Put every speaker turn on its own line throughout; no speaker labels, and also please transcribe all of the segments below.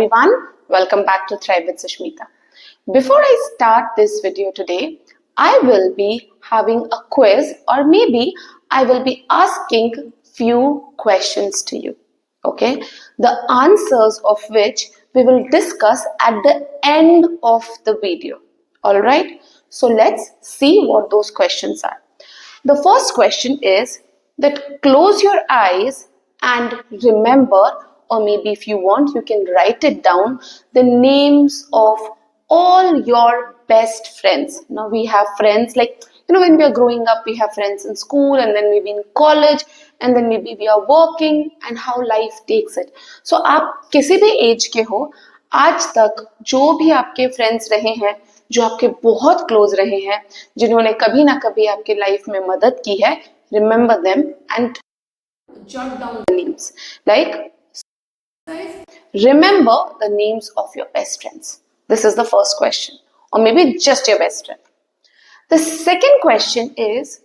everyone, welcome back to Thrive with Sushmita. Before I start this video today, I will be having a quiz, or maybe I will be asking few questions to you. Okay, the answers of which we will discuss at the end of the video. Alright, so let's see what those questions are. The first question is that close your eyes and remember, or maybe if you want, you can write it down, the names of all your best friends. Now we have friends like, when we are growing up, we have friends in school and then maybe in college and then maybe we are working and how life takes it. So आप किसी भी as के हो, आज तक जो भी आपके फ्रेंड्स रहे हैं, जो आपके बहुत क्लोज रहे हैं, जिन्होंने कभी ना कभी आपके लाइफ में मदद की है, remember them and jot down the names. Like, remember the names of your best friends. This is the first question. Or maybe just your best friend. The second question is,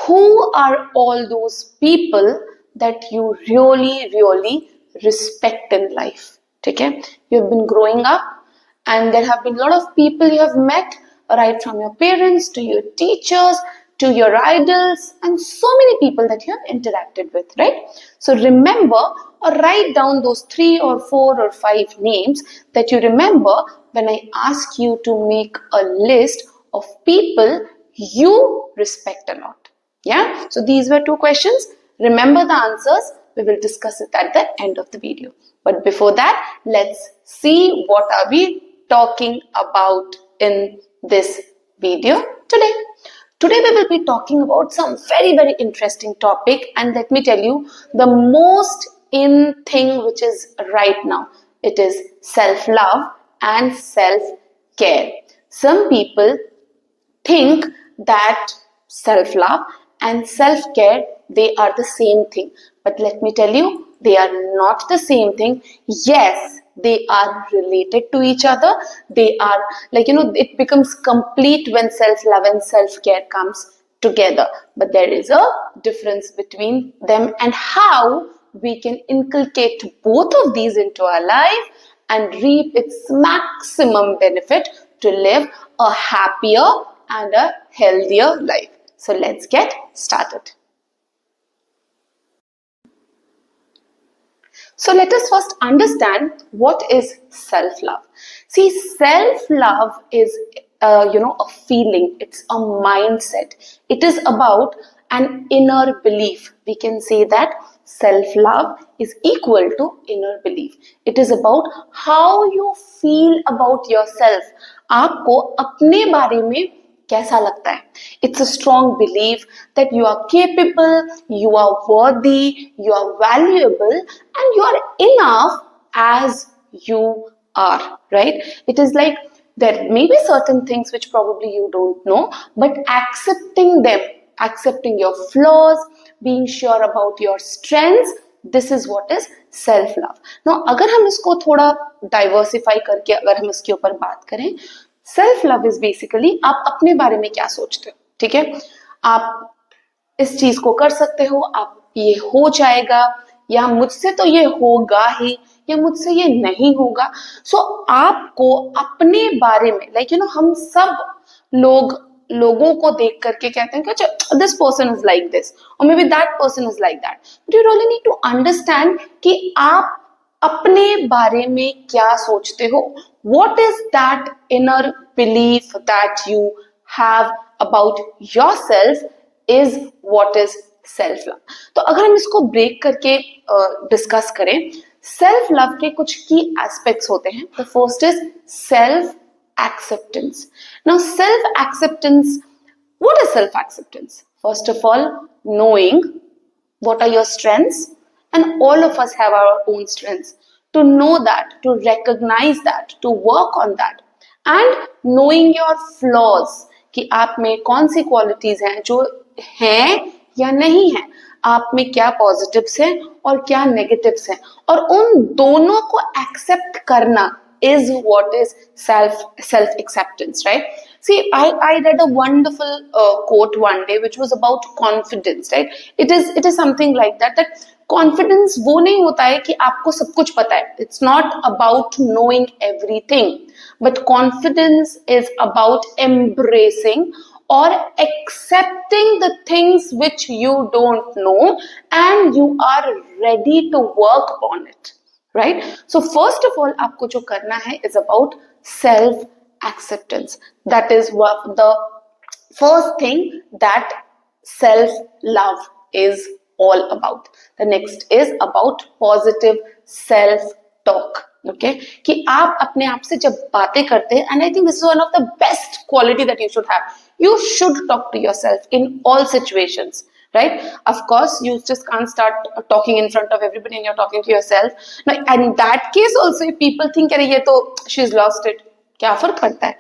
who are all those people that you really respect in life? Okay? You have been growing up and there have been a lot of people you have met, right from your parents to your teachers to your idols and so many people that you have interacted with, right? So remember or write down those 3 or 4 or 5 names that you remember when I ask you to make a list of people you respect a lot. Yeah, so these were 2 questions. Remember the answers. We will discuss it at the end of the video. But before that, let's see what are we talking about in this video today. Today we will be talking about some very interesting topic, and let me tell you, the most in thing which is right now, it is self-love and self-care. Some people think that self-love and self-care, they are the same thing. But let me tell you, they are not the same thing. Yes, they are related to each other. They are like, it becomes complete when self-love and self-care comes together. But there is a difference between them and how we can inculcate both of these into our life and reap its maximum benefit to live a happier and a healthier life. So let's get started. So let us first understand what is self-love. See, self-love is a feeling. It's a mindset. It is about an inner belief. We can say that self-love is equal to inner belief. It is about how you feel about yourself. आपको अपने बारे में कैसा लगता है? It's a strong belief that you are capable, you are worthy, you are valuable, and you are enough as you are, right? It is like there may be certain things which probably you don't know, but accepting them, accepting your flaws, being sure about your strengths, this is what is self-love. Now, अगर हम इसको थोड़ा diversify करके अगर हम इसके ऊपर बात करें, सेल्फ लव इज बेसिकली आप अपने बारे में क्या सोचते हो. ठीक है, आप इस चीज को कर सकते हो, आप ये हो जाएगा, या मुझसे तो ये होगा ही, या मुझसे ये नहीं होगा. सो आपको अपने बारे में हम सब लोगों को देख करके कहते हैं कि अच्छा, this person is like this और maybe that person is like that. But you really need to understand कि आप अपने बारे में क्या सोचते हो. What is that inner belief that you have about yourself is what is self-love. तो अगर हम इसको ब्रेक करके डिस्कस करें, सेल्फ लव के कुछ की एस्पेक्ट्स होते हैं. The first is self acceptance. Now self acceptance, what is self acceptance? First of all, knowing what are your strengths, and all of us have our own strengths. To know that, to recognize that, to work on that, and knowing your flaws, कि आप में कौन सी qualities हैं जो हैं या नहीं हैं, आप में क्या पॉजिटिव्स हैं और क्या नेगेटिव्स हैं, और उन दोनों को एक्सेप्ट करना is what is self acceptance, right? See, I read a wonderful quote one day which was about confidence, right? It is something like that confidence वो नहीं होता है कि आपको सब कुछ पता है. It's not about knowing everything, but confidence is about embracing or accepting the things which you don't know and you are ready to work on it, right? So first of all आपको जो करना है is about self acceptance. That is what the first thing that self love is all about. The next is about positive self talk. Okay, कि आप अपने आप से जब बातें करते हैं, and I think this is one of the best quality that you should have. You should talk to yourself in all situations, right? Of course, you just can't start talking in front of everybody and you're talking to yourself. Now, and in that case also, if people think, अरे ये तो she's lost it, क्या फर्क पड़ता है?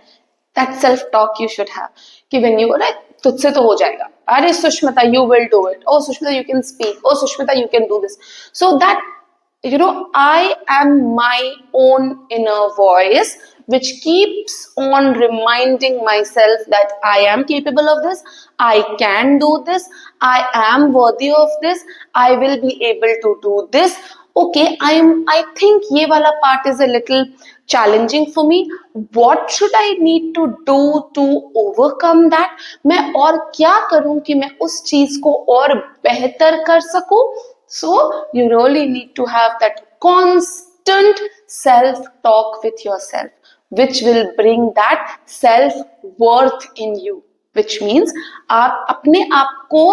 That self talk you should have. कि when you अरे तुझसे तो हो जाएगा. अरे Sushmita, you will do it. Oh Sushmita, you can speak. Oh Sushmita, you can do this. So that, you know, I am my own inner voice which keeps on reminding myself that I am capable of this, I can do this, I am worthy of this, I will be able to do this. Okay, I think ये वाला part is a little challenging for me. What should I need to do to overcome that? मैं और क्या करूं कि मैं उस चीज को और बेहतर कर सकूं? So you really need to have that constant self-talk with yourself, which will bring that self-worth in you, which means आप अपने आप को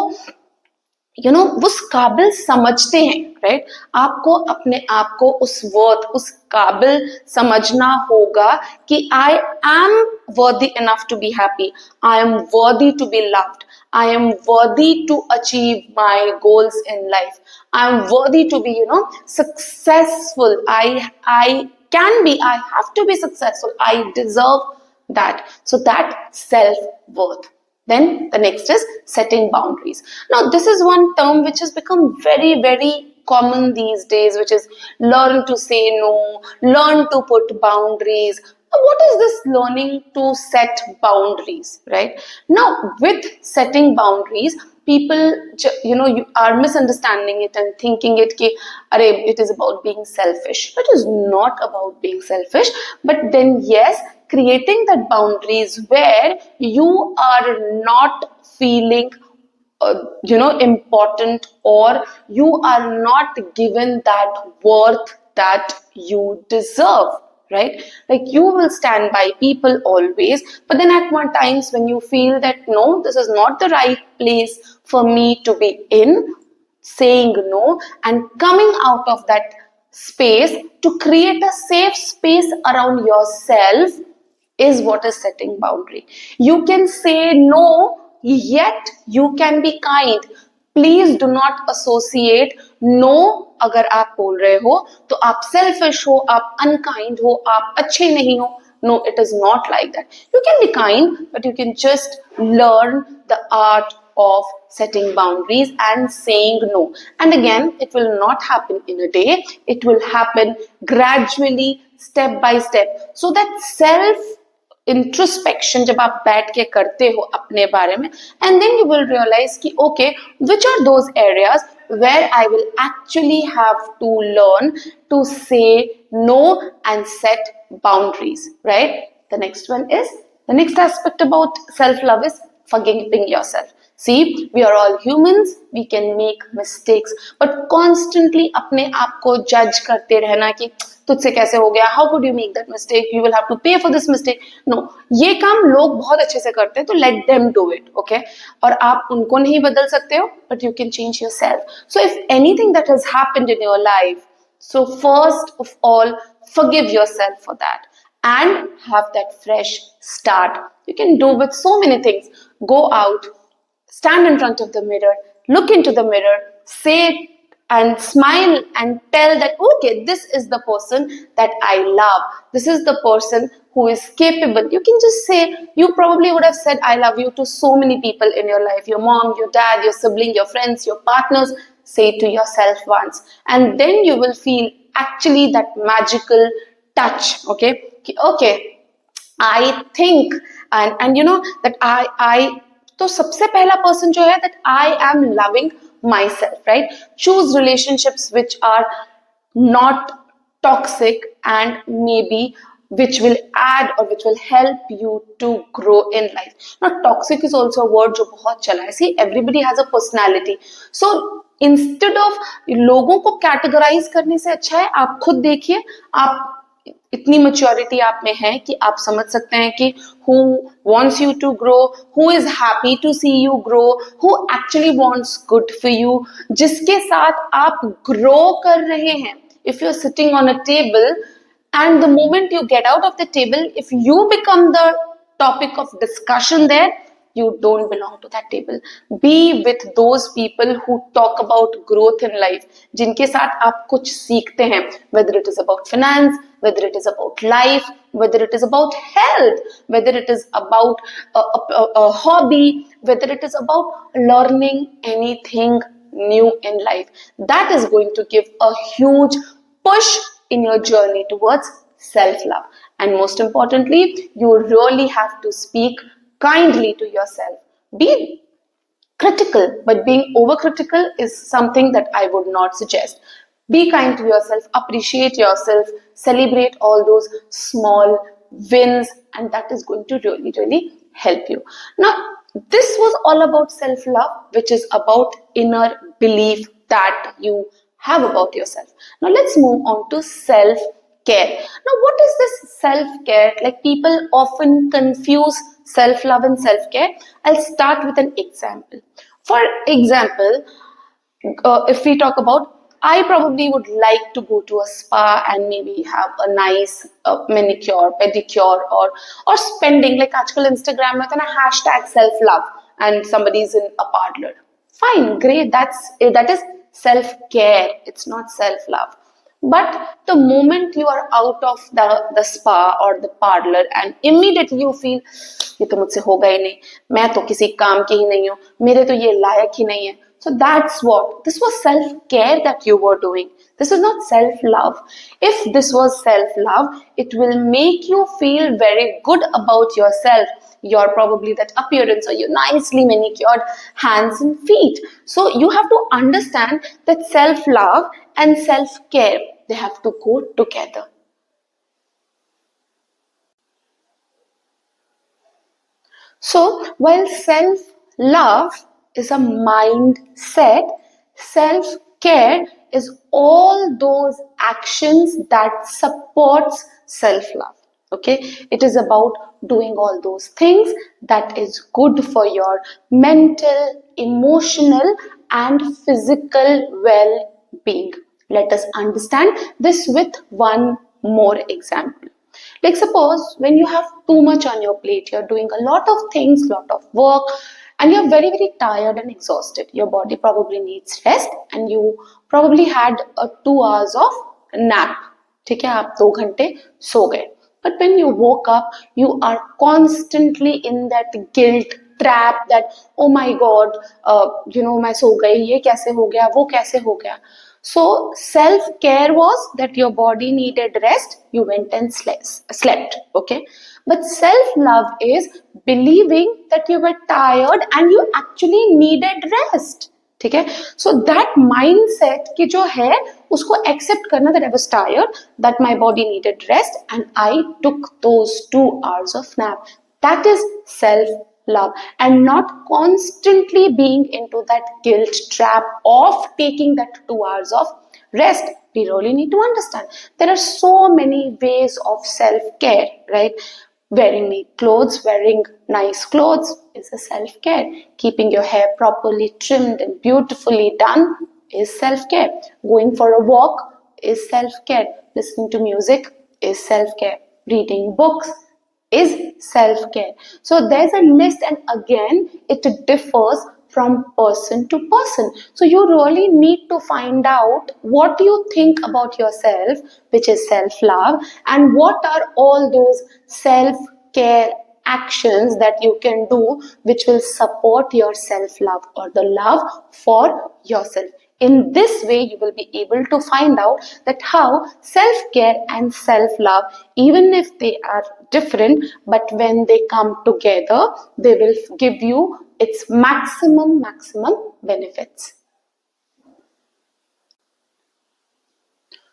उस काबिल समझते हैं, राइट? आपको अपने आप को उस वर्थ, उस काबिल समझना होगा कि I am worthy enough to be happy, I am worthy to be loved, I am worthy to achieve my goals in life, I am worthy to be successful, I can be, I have to be successful, I deserve that. So that self-worth. Then the next is setting boundaries. Now this is one term which has become very, very common these days, which is learn to say no, learn to put boundaries. What is this learning to set boundaries, right? Now with setting boundaries, people you are misunderstanding it and thinking it is about being selfish. It is not about being selfish, but then yes, creating that boundaries where you are not feeling important, or you are not given that worth that you deserve, right? Like you will stand by people always, but then at one times when you feel that no, this is not the right place for me to be in, saying no and coming out of that space to create a safe space around yourself is what is setting boundary. You can say no, yet you can be kind. Please do not associate no अगर आप बोल रहे हो तो आप selfish हो, आप unkind हो, आप अच्छे नहीं हो. No, it is not like that. You can be kind, but you can just learn the art of setting boundaries and saying no. And again, it will not happen in a day. It will happen gradually, step by step. So that self introspection जब आप बैठ के करते हो अपने बारे में, and then you will realise कि okay, which are those areas where I will actually have to learn to say no and set boundaries, right? The next one is, the next aspect about self love is forgiving yourself. See, we are all humans, we can make mistakes, but constantly अपने आप को judge करते रहना कि तुझसे कैसे हो गया, how could you make that mistake, you will have to pay for this mistake. No, ये काम लोग बहुत अच्छे से करते हैं, तो let them do it, okay? और आप उनको नहीं बदल सकते हो, but you can change yourself. So if anything that has happened in your life, so first of all, forgive yourself for that and have that fresh start. You can do with so many things. Go out, stand in front of the mirror, look into the mirror, say and smile and tell that, okay, this is the person that I love. This is the person who is capable. You can just say, you probably would have said I love you to so many people in your life, your mom, your dad, your sibling, your friends, your partners. Say it to yourself once, and then you will feel actually that magical touch, okay? Okay, I think and you know that I तो सबसे पहला person जो है that I am loving myself, right? Choose relationships which are not toxic and maybe which will add or which will help you to grow in life. Now, toxic is also a word जो बहुत चला है. See, everybody has a personality. So, instead of लोगों को categorize करने से अच्छा है आप खुद देखिए, आप इतनी maturity आप में है कि आप समझ सकते हैं कि who wants you to grow, who is happy to see you grow, who actually wants good for you, जिसके साथ आप grow कर रहे हैं. If you're sitting on a table and the moment you get out of the table, if you become the topic of discussion there, you don't belong to that table. Be with those people who talk about growth in life, जिनके साथ आप कुछ सीखते हैं, whether it is about finance, whether it is about life, whether it is about health, whether it is about a hobby, whether it is about learning anything new in life. That is going to give a huge push in your journey towards self-love. And most importantly, you really have to speak kindly to yourself. Be critical, but being overcritical is something that I would not suggest. Be kind to yourself, appreciate yourself, celebrate all those small wins, and that is going to really, really help you. Now, this was all about self-love, which is about inner belief that you have about yourself. Now, let's move on to self-care. Now, what is this self-care? Like, people often confuse self-love and self-care. I'll start with an example. For example, if we talk about, I probably would like to go to a spa and maybe have a nice manicure, pedicure, or spending, like आजकल Instagram में होता है ना hashtag self love and somebody's in a parlor. Fine, great, that is self care. It's not self love. But the moment you are out of the spa or the parlor and immediately you feel ये तो मुझसे होगा ही नहीं, मैं तो किसी काम की ही नहीं हूँ, मेरे तो ये लायक ही नहीं है. So that's what, this was self-care that you were doing. This is not self-love. If this was self-love, it will make you feel very good about yourself. Your probably that appearance or your nicely manicured hands and feet. So you have to understand that self-love and self-care, they have to go together. So while self-love is a mindset, self-care is all those actions that supports self-love. Okay, it is about doing all those things that is good for your mental, emotional and physical well-being. Let us understand this with one more example. Like suppose when you have too much on your plate, you're doing a lot of things, lot of work, and you're very, very tired and exhausted. Your body probably needs rest and you probably had a 2 hours of nap. ठीक है, आप 2 घंटे सो गए. But when you woke up, you are constantly in that guilt trap that, oh my God, मैं सो गई, ये कैसे हो गया, वो कैसे हो गया. So self-care was that your body needed rest, you went and slept, okay? But self-love is believing that you were tired and you actually needed rest. ठीक है, so that mindset कि जो है उसको accept करना that I was tired, that my body needed rest and I took those 2 hours of nap. That is self-love, and not constantly being into that guilt trap of taking that 2 hours of rest. We really need to understand there are so many ways of self-care, right? Wearing neat clothes, wearing nice clothes is a self-care. Keeping your hair properly trimmed and beautifully done is self-care. Going for a walk is self-care. Listening to music is self-care. Reading books is self-care. So there's a list, and again it differs from person to person. So you really need to find out what you think about yourself, which is self-love, and what are all those self-care actions that you can do which will support your self-love or the love for yourself. In this way, you will be able to find out that how self-care and self-love, even if they are different, but when they come together, they will give you its maximum benefits.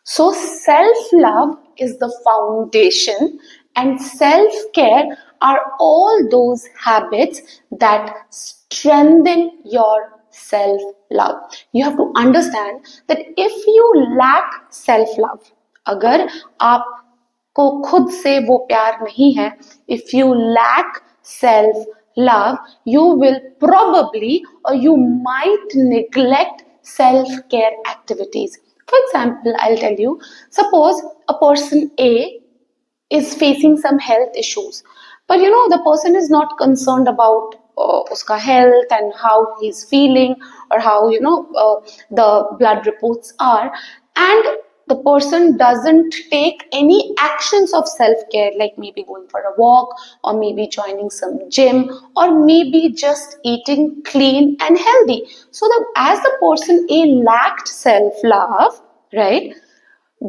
So self-love is the foundation, and self-care are all those habits that strengthen your self-love. You have to understand that if you lack self-love, अगर आपको खुद से वो प्यार नहीं है, if you lack self-love, you will probably or you might neglect self-care activities. For example, I'll tell you, suppose a person A is facing some health issues, but the person is not concerned about uska health and how he's feeling, or how the blood reports are, and the person doesn't take any actions of self-care, like maybe going for a walk, or maybe joining some gym, or maybe just eating clean and healthy. So that as the person A lacked self-love, right,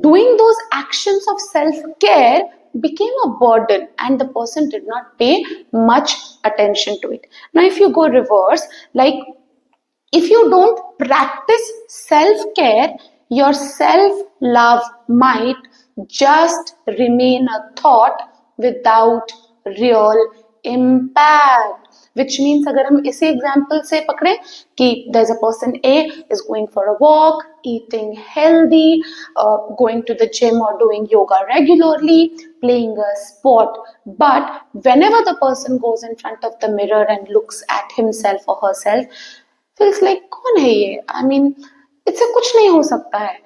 doing those actions of self-care became a burden, and the person did not pay much attention to it. Now if you go reverse, like if you don't practice self-care, your self-love might just remain a thought without real impact. Which means अगर हम इसी example से पकड़े कि there's a person A is going for a walk, eating healthy, going to the gym or doing yoga regularly, playing a sport, but whenever the person goes in front of the mirror and looks at himself or herself, feels like कौन है ये? I mean, इससे कुछ नहीं हो सकता है.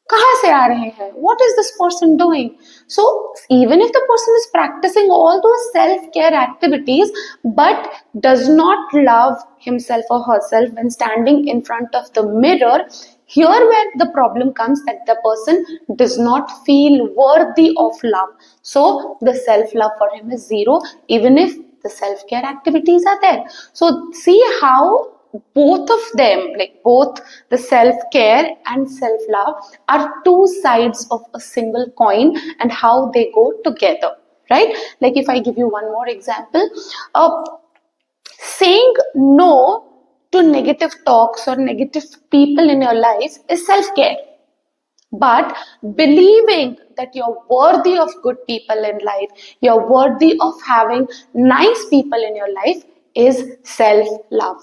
कहाँ से आ रहे हैं? What is this person doing? So even if the person is practicing all those self-care activities but does not love himself or herself when standing in front of the mirror, here where the problem comes, that the person does not feel worthy of love. So the self-love for him is zero, even if the self-care activities are there. So see how both of them, like both the self-care and self-love, are two sides of a single coin, and how they go together, right? Like if I give you one more example, saying no to negative talks or negative people in your life is self-care, but believing that you're worthy of good people in life, you're worthy of having nice people in your life, is self-love.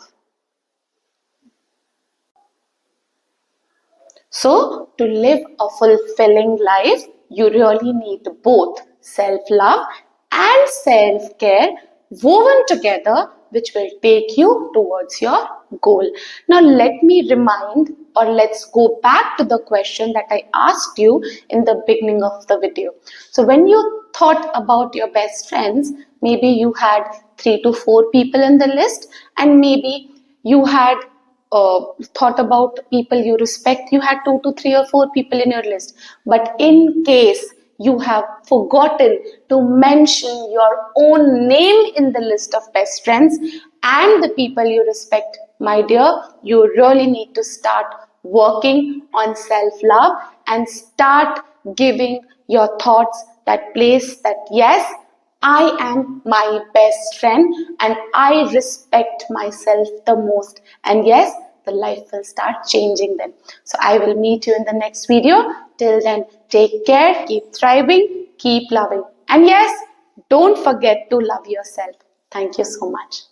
So, to live a fulfilling life, you really need both self-love and self-care woven together, which will take you towards your goal. Now, let me remind, or let's go back to the question that I asked you in the beginning of the video. So, when you thought about your best friends, maybe you had 3 to 4 people in the list, and maybe you had thought about people you respect, you had 2 to 3 or 4 people in your list. But in case you have forgotten to mention your own name in the list of best friends and the people you respect, my dear, you really need to start working on self-love and start giving your thoughts that place that yes, I am my best friend and I respect myself the most. And yes, the life will start changing then. So I will meet you in the next video. Till then, take care, keep thriving, keep loving. And yes, don't forget to love yourself. Thank you so much.